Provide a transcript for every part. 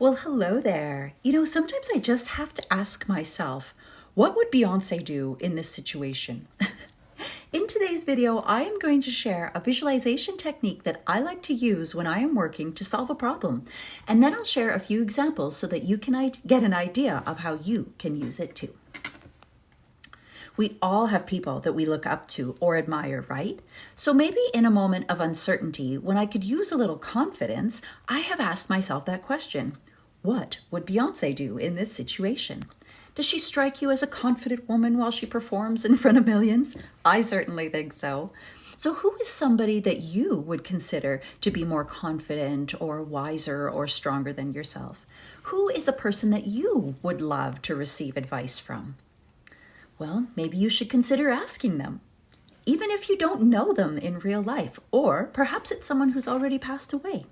Well, hello there. Sometimes I just have to ask myself, what would Beyonce do in this situation? In today's video, I am going to share a visualization technique that I like to use when I am working to solve a problem. And then I'll share a few examples so that you can get an idea of how you can use it too. We all have people that we look up to or admire, right? So maybe in a moment of uncertainty, when I could use a little confidence, I have asked myself that question. What would Beyonce do in this situation? Does she strike you as a confident woman while she performs in front of millions? I certainly think so. So who is somebody that you would consider to be more confident or wiser or stronger than yourself? Who is a person that you would love to receive advice from? Well, maybe you should consider asking them, even if you don't know them in real life, or perhaps it's someone who's already passed away.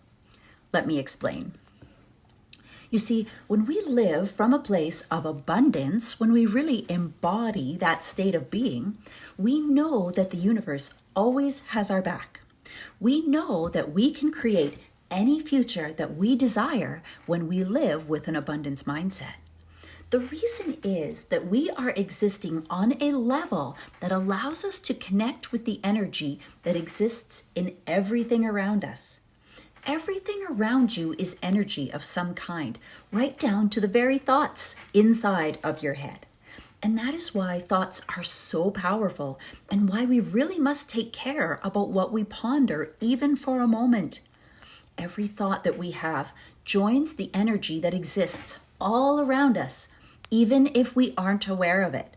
Let me explain. You see, when we live from a place of abundance, when we really embody that state of being, we know that the universe always has our back. We know that we can create any future that we desire when we live with an abundance mindset. The reason is that we are existing on a level that allows us to connect with the energy that exists in everything around us. Everything around you is energy of some kind, right down to the very thoughts inside of your head. And that is why thoughts are so powerful and why we really must take care about what we ponder, even for a moment. Every thought that we have joins the energy that exists all around us, even if we aren't aware of it.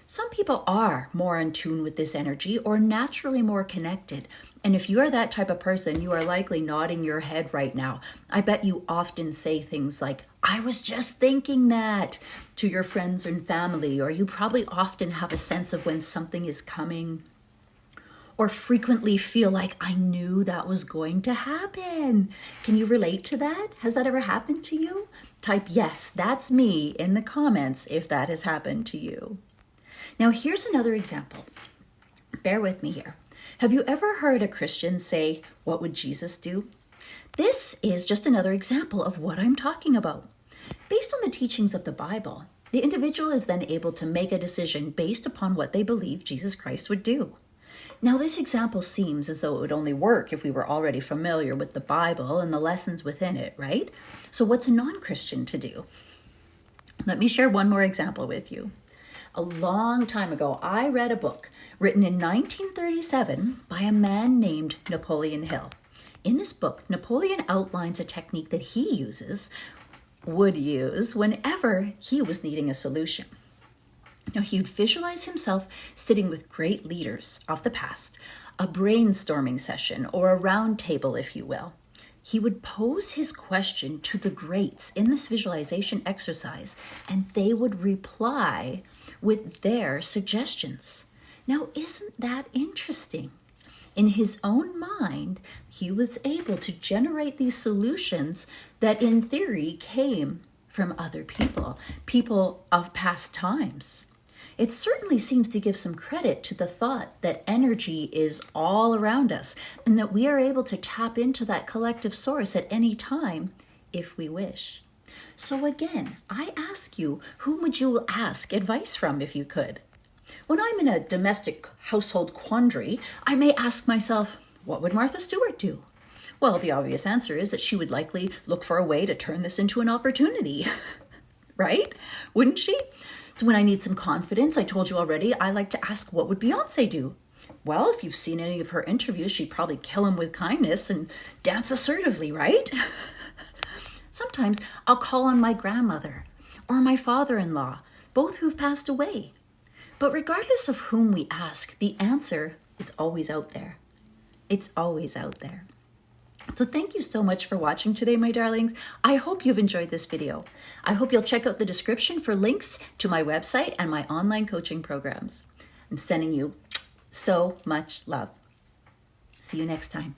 Some people are more in tune with this energy or naturally more connected. And if you are that type of person, you are likely nodding your head right now. I bet you often say things like, I was just thinking that, to your friends and family, or you probably often have a sense of when something is coming, or frequently feel like I knew that was going to happen. Can you relate to that? Has that ever happened to you? Type yes, that's me in the comments if that has happened to you. Now here's another example. Bear with me here. Have you ever heard a Christian say, what would Jesus do? This is just another example of what I'm talking about. Based on the teachings of the Bible, the individual is then able to make a decision based upon what they believe Jesus Christ would do. Now, this example seems as though it would only work if we were already familiar with the Bible and the lessons within it, right? So what's a non-Christian to do? Let me share one more example with you. A long time ago, I read a book written in 1937 by a man named Napoleon Hill. In this book, Napoleon outlines a technique that he would use whenever he was needing a solution. Now, he would visualize himself sitting with great leaders of the past, a brainstorming session or a round table, if you will. He would pose his question to the greats in this visualization exercise, and they would reply with their suggestions. Now, isn't that interesting? In his own mind, he was able to generate these solutions that in theory came from other people of past times. It certainly seems to give some credit to the thought that energy is all around us and that we are able to tap into that collective source at any time if we wish. So again, I ask you, whom would you ask advice from if you could? When I'm in a domestic household quandary, I may ask myself, what would Martha Stewart do? Well, the obvious answer is that she would likely look for a way to turn this into an opportunity, right? Wouldn't she? So when I need some confidence, I told you already, I like to ask, what would Beyonce do? Well, if you've seen any of her interviews, she'd probably kill him with kindness and dance assertively, right? Sometimes I'll call on my grandmother or my father-in-law, both who've passed away. But regardless of whom we ask, the answer is always out there. It's always out there. So thank you so much for watching today, my darlings. I hope you've enjoyed this video. I hope you'll check out the description for links to my website and my online coaching programs. I'm sending you so much love. See you next time.